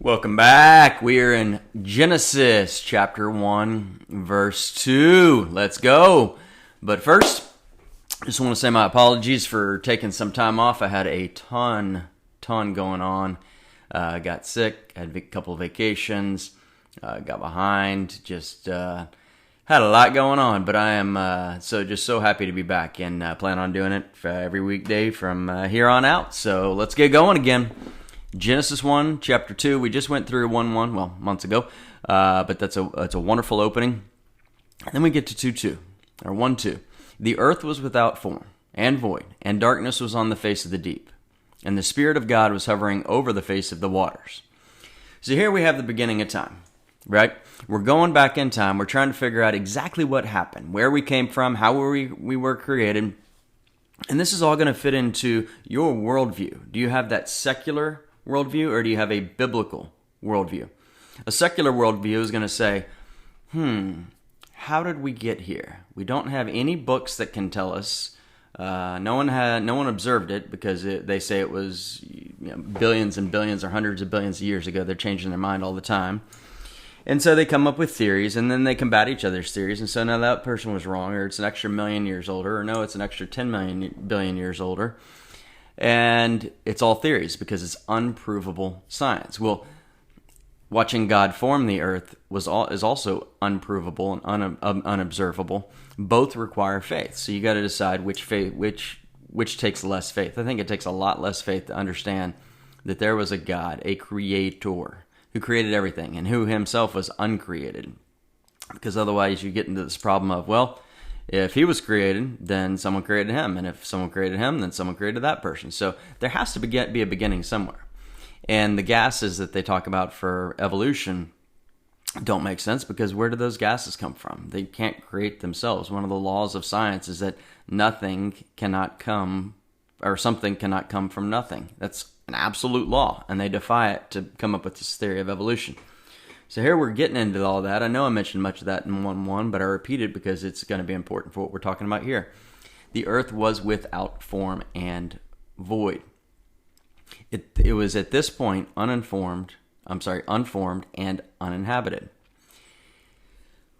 Welcome back. We are in Genesis chapter 1, verse 2. Let's go. But first, I just want to say my apologies for taking some time off. I had a ton going on. I got sick, had a couple of vacations, got behind, just had a lot going on. But I am so happy to be back and plan on doing it for every weekday from here on out. So let's get going again. Genesis 1, chapter 2, we just went through 1:1, well, months ago, but that's a wonderful opening. And then we get to 2:2, or 1:2. The earth was without form and void, and darkness was on the face of the deep, and the Spirit of God was hovering over the face of the waters. So here we have the beginning of time, right? We're going back in time. We're trying to figure out exactly what happened, where we came from, how we were created, and this is all going to fit into your worldview. Do you have that secular worldview, or do you have a biblical worldview? A secular worldview is going to say, how did we get here? We don't have any books that can tell us. No one observed it because they say it was billions and billions or hundreds of billions of years ago. They're changing their mind all the time. And so they come up with theories, and then they combat each other's theories. And so now that person was wrong, or it's an extra million years older, or no, it's an extra 10 billion years older. And it's all theories because it's unprovable science. Well, watching God form the earth is also unprovable and unobservable. Both require faith. So you got to decide which takes less faith. I think it takes a lot less faith to understand that there was a God, a creator, who created everything and who himself was uncreated. Because otherwise you get into this problem of, well, if he was created, then someone created him. And if someone created him, then someone created that person. So there has to be a beginning somewhere. And the gases that they talk about for evolution don't make sense because where do those gases come from? They can't create themselves. One of the laws of science is that something cannot come from nothing. That's an absolute law. And they defy it to come up with this theory of evolution. So here we're getting into all that. I know I mentioned much of that in 1:1, but I repeat it because it's going to be important for what we're talking about here. The earth was without form and void. It was at this point unformed and uninhabited.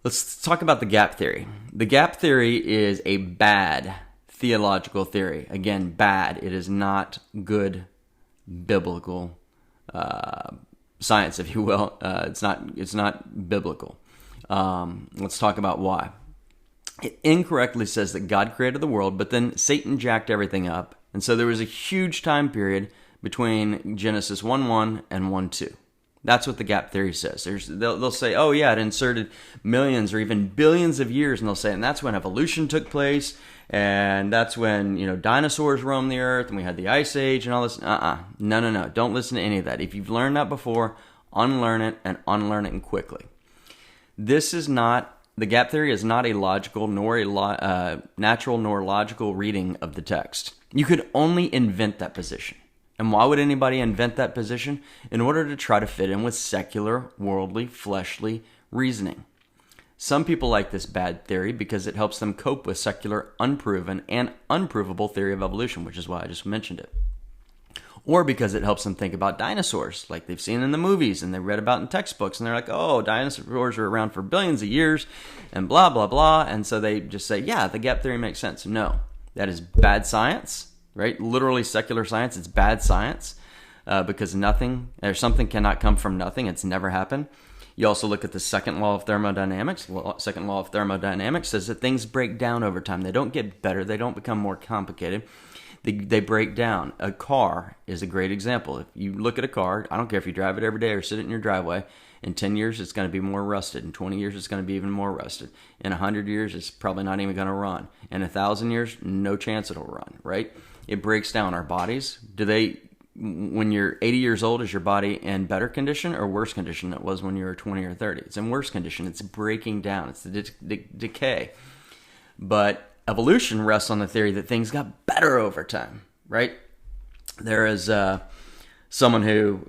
Let's talk about the gap theory. The gap theory is a bad theological theory. Again, bad. It is not good biblical science, if you will. It's not biblical. Let's talk about why. It incorrectly says that God created the world, but then Satan jacked everything up. And so there was a huge time period between Genesis 1:1 and 1:2. That's what the gap theory says. They'll say, oh yeah, it inserted millions or even billions of years, and they'll say, and that's when evolution took place, and that's when dinosaurs roamed the earth, and we had the Ice Age and all this. No. Don't listen to any of that. If you've learned that before, unlearn it and unlearn it quickly. The gap theory is not a logical nor a natural nor logical reading of the text. You could only invent that position. And why would anybody invent that position? In order to try to fit in with secular, worldly, fleshly reasoning. Some people like this bad theory because it helps them cope with secular, unproven, and unprovable theory of evolution, which is why I just mentioned it. Or because it helps them think about dinosaurs, like they've seen in the movies and they read about in textbooks, and they're like, oh, dinosaurs are around for billions of years, and blah, blah, blah. And so they just say, yeah, the gap theory makes sense. No, that is bad science. Right? Literally secular science, it's bad science because something cannot come from nothing. It's never happened. You also look at the second law of thermodynamics. Second law of thermodynamics says that things break down over time. They don't get better. They don't become more complicated. They break down. A car is a great example. If you look at a car, I don't care if you drive it every day or sit it in your driveway, in 10 years it's going to be more rusted. In 20 years it's going to be even more rusted. In 100 years it's probably not even going to run. In 1,000 years, no chance it'll run, right? It breaks down. Our bodies, when you're 80 years old, is your body in better condition or worse condition than it was when you were 20 or 30? It's in worse condition. It's breaking down. It's the decay. But evolution rests on the theory that things got better over time, right? There is someone who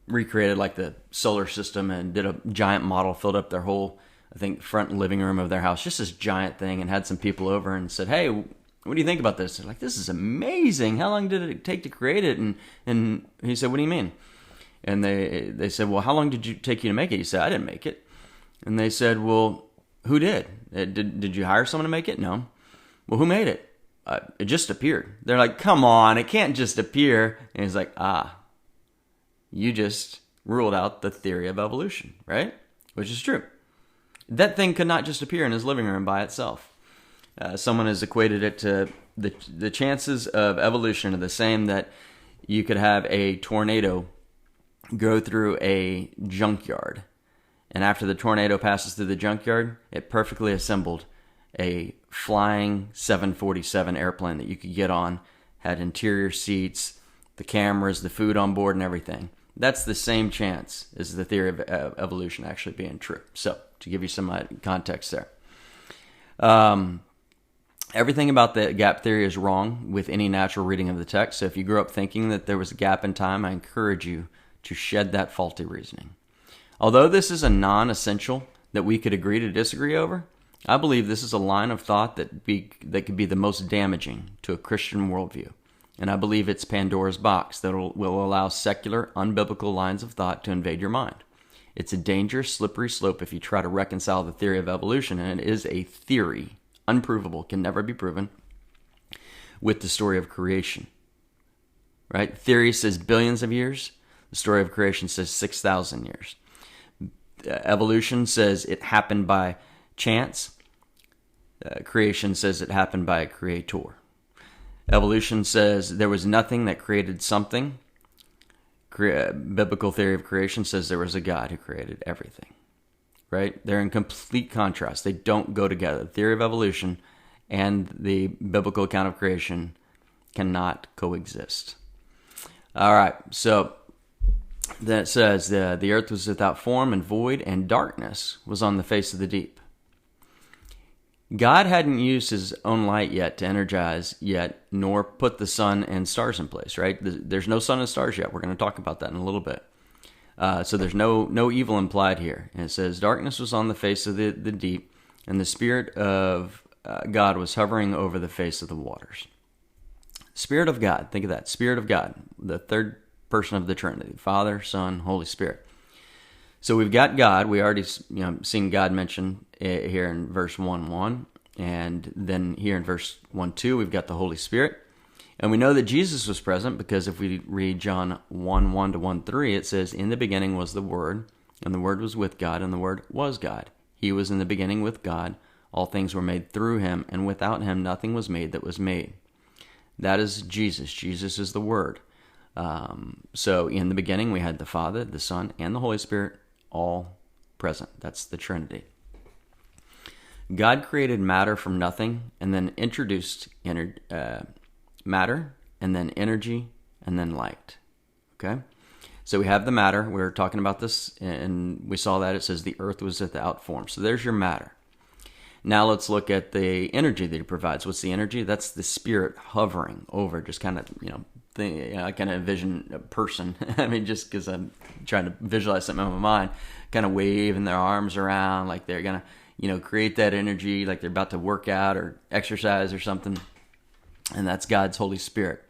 recreated like the solar system and did a giant model, filled up their whole, I think, front living room of their house, just this giant thing, and had some people over and said, hey, what do you think about this? They're like, this is amazing. How long did it take to create it? And he said, what do you mean? And they said, well, how long did it take you to make it? He said, I didn't make it. And they said, well, who did? Did you hire someone to make it? No. Well, who made it? It just appeared. They're like, come on, it can't just appear. And he's like, you just ruled out the theory of evolution, right? Which is true. That thing could not just appear in his living room by itself. Someone has equated it to the chances of evolution are the same that you could have a tornado go through a junkyard. And after the tornado passes through the junkyard, it perfectly assembled a flying 747 airplane that you could get on, had interior seats, the cameras, the food on board, and everything. That's the same chance as the theory of evolution actually being true. So, to give you some context there. Everything about the gap theory is wrong with any natural reading of the text. So if you grew up thinking that there was a gap in time, I encourage you to shed that faulty reasoning. Although this is a non-essential that we could agree to disagree over, I believe this is a line of thought that could be the most damaging to a Christian worldview. And I believe it's Pandora's box that will allow secular, unbiblical lines of thought to invade your mind. It's a dangerous, slippery slope if you try to reconcile the theory of evolution, and it is a theory, unprovable, can never be proven, with the story of creation. Right? Theory says billions of years. The story of creation says 6,000 years. Evolution says it happened by chance. Creation says it happened by a creator. Evolution says there was nothing that created something. Biblical theory of creation says there was a God who created everything. Right? They're in complete contrast. They don't go together. The theory of evolution and the biblical account of creation cannot coexist. All right, so then it says the earth was without form and void, and darkness was on the face of the deep. God hadn't used his own light yet to energize yet, nor put the sun and stars in place, right? There's no sun and stars yet. We're going to talk about that in a little bit. So there's no evil implied here. And it says, darkness was on the face of the deep, and the Spirit of God was hovering over the face of the waters. Spirit of God, think of that. Spirit of God, the third person of the Trinity, Father, Son, Holy Spirit. So we've got God. We already seen God mentioned here in verse 1:1, and then here in verse 1:2, we've got the Holy Spirit. And we know that Jesus was present because if we read John 1:1 to 1:3, it says, in the beginning was the Word, and the Word was with God, and the Word was God. He was in the beginning with God. All things were made through him, and without him nothing was made that was made. That is Jesus. Jesus is the Word. So in the beginning we had the Father, the Son, and the Holy Spirit all present. That's the Trinity. God created matter from nothing and then introduced matter and then energy and then light. Okay? So we have the matter. We were talking about this and we saw that it says the earth was without form. So there's your matter. Now let's look at the energy that he provides. What's the energy? That's the Spirit hovering over, just kind of, I kind of envision a person. I mean, just because I'm trying to visualize something in my mind, kind of waving their arms around like they're going to, create that energy, like they're about to work out or exercise or something. And that's God's Holy Spirit.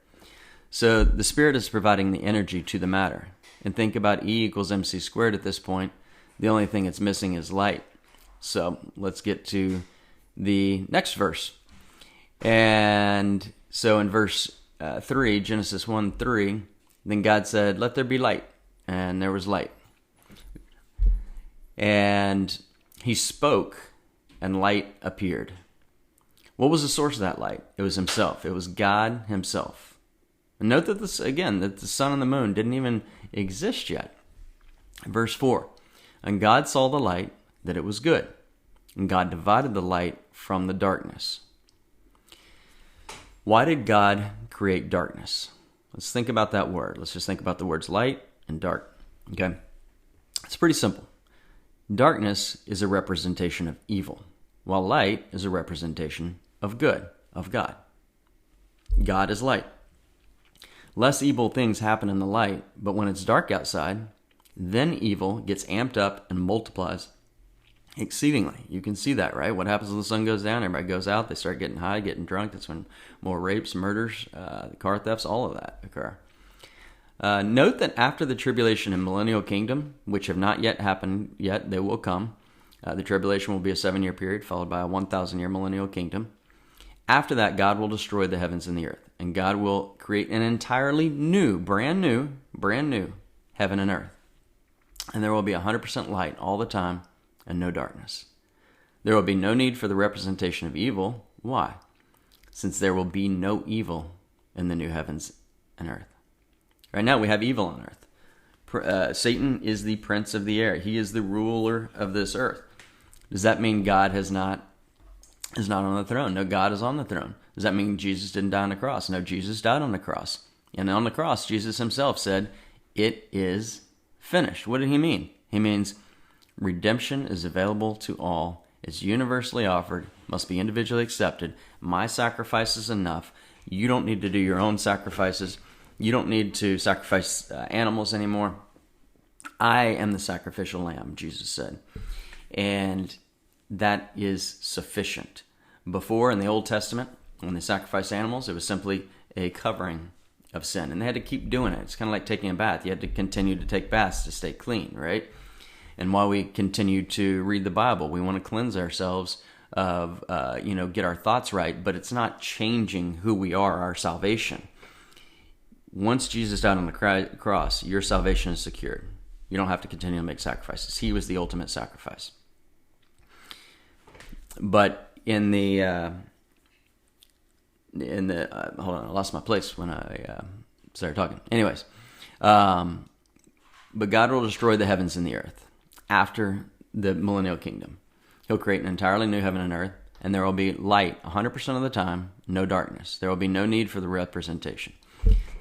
So the Spirit is providing the energy to the matter. And think about E equals MC squared at this point. The only thing it's missing is light. So let's get to the next verse. And so in verse 3, Genesis 1:3, then God said, let there be light. And there was light. And he spoke, and light appeared. What was the source of that light? It was himself. It was God himself. And note that that the sun and the moon didn't even exist yet. Verse 4, and God saw the light, that it was good. And God divided the light from the darkness. Why did God create darkness? Let's think about that word. Let's just think about the words light and dark. Okay? It's pretty simple. Darkness is a representation of evil, while light is a representation of good, of God. God is light. Less evil things happen in the light, but when it's dark outside, then evil gets amped up and multiplies exceedingly. You can see that, right? What happens when the sun goes down? Everybody goes out. They start getting high, getting drunk. That's when more rapes, murders, car thefts, all of that occur. Note that after the tribulation and Millennial Kingdom, which have not yet happened yet, they will come. The tribulation will be a 7-year period, followed by a 1,000-year Millennial Kingdom. After that, God will destroy the heavens and the earth, and God will create an entirely new, brand new heaven and earth. And there will be 100% light all the time and no darkness. There will be no need for the representation of evil. Why? Since there will be no evil in the new heavens and earth. Right now we have evil on earth. Satan is the prince of the air. He is the ruler of this earth. Does that mean God is not on the throne? No, God is on the throne. Does that mean Jesus didn't die on the cross? No, Jesus died on the cross. And on the cross, Jesus himself said, "It is finished." What did he mean? He means redemption is available to all. It's universally offered, must be individually accepted. My sacrifice is enough. You don't need to do your own sacrifices. You don't need to sacrifice animals anymore. I am the sacrificial lamb, Jesus said. And that is sufficient. Before, in the Old Testament, when they sacrificed animals, it was simply a covering of sin. And they had to keep doing it. It's kind of like taking a bath. You had to continue to take baths to stay clean, right? And while we continue to read the Bible, we want to cleanse ourselves of, get our thoughts right, but it's not changing who we are, our salvation. Once Jesus died on the cross, your salvation is secured. You don't have to continue to make sacrifices. He was the ultimate sacrifice. But in the hold on, I lost my place when I started talking. Anyways, but God will destroy the heavens and the earth after the Millennial Kingdom. He'll create an entirely new heaven and earth, and there will be light 100% of the time, no darkness. There will be no need for the representation.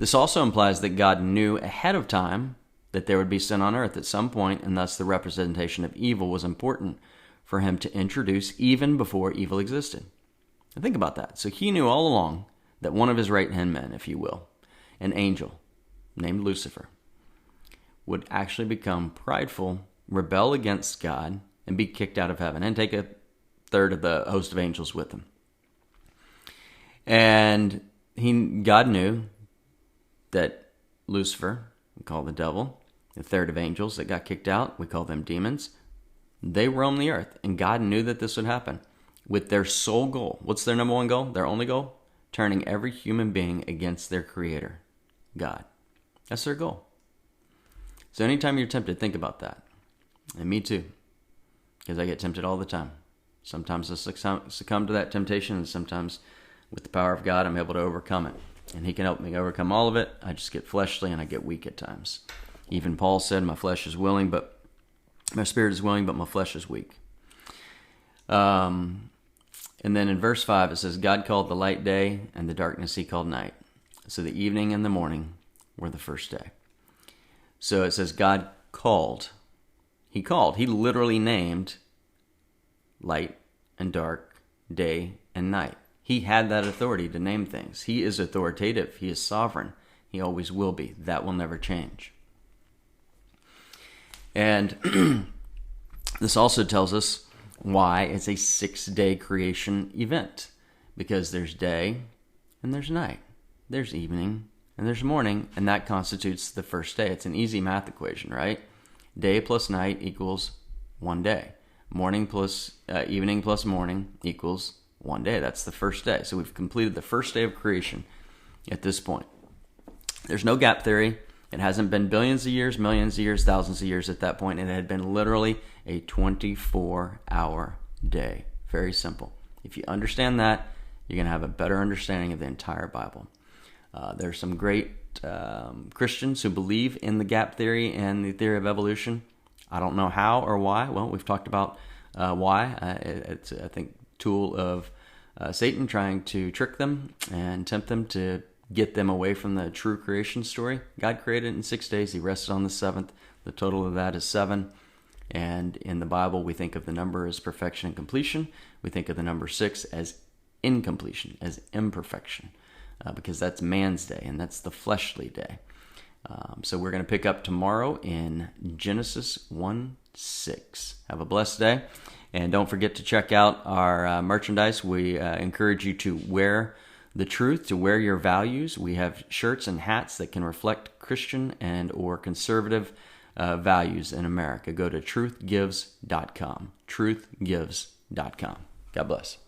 This also implies that God knew ahead of time that there would be sin on earth at some point, and thus the representation of evil was important for him to introduce even before evil existed. And think about that. So he knew all along that one of his right-hand men, if you will, an angel named Lucifer, would actually become prideful, rebel against God, and be kicked out of heaven, and take a third of the host of angels with him. And God knew that Lucifer, we call the devil, the third of angels that got kicked out, we call them demons, they roam the earth. And God knew that this would happen with their sole goal. What's their number one goal? Their only goal? Turning every human being against their creator, God. That's their goal. So anytime you're tempted, think about that. And me too, because I get tempted all the time. Sometimes I succumb to that temptation, and sometimes with the power of God, I'm able to overcome it. And he can help me overcome all of it. I just get fleshly and I get weak at times. Even Paul said, my flesh is willing, but my spirit is willing, but my flesh is weak. And then in verse 5, it says, God called the light day, and the darkness he called night. So the evening and the morning were the first day. So it says God called. He called. He literally named light and dark, day and night. He had that authority to name things. He is authoritative. He is sovereign. He always will be. That will never change. And this also tells us why it's a 6-day creation event. Because there's day and there's night. There's evening and there's morning, and that constitutes the first day. It's an easy math equation, right? Day plus night equals 1 day. Morning plus evening plus morning equals 1 day. That's the first day. So we've completed the first day of creation at this point. There's no gap theory. It hasn't been billions of years, millions of years, thousands of years at that point. It had been literally a 24-hour day. Very simple. If you understand that, you're going to have a better understanding of the entire Bible. There's some great Christians who believe in the gap theory and the theory of evolution. I don't know how or why. Well, we've talked about why. It's, I think, a tool of Satan trying to trick them and tempt them to get them away from the true creation story. God created it in 6 days. He rested on the seventh. The total of that is 7. And in the Bible, we think of the number as perfection and completion. We think of the number 6 as incompletion, as imperfection, because that's man's day, and that's the fleshly day. So we're going to pick up tomorrow in Genesis 1:6. Have a blessed day. And don't forget to check out our merchandise. We encourage you to wear the truth, to wear your values. We have shirts and hats that can reflect Christian and or conservative values in America. Go to truthgives.com. Truthgives.com. God bless.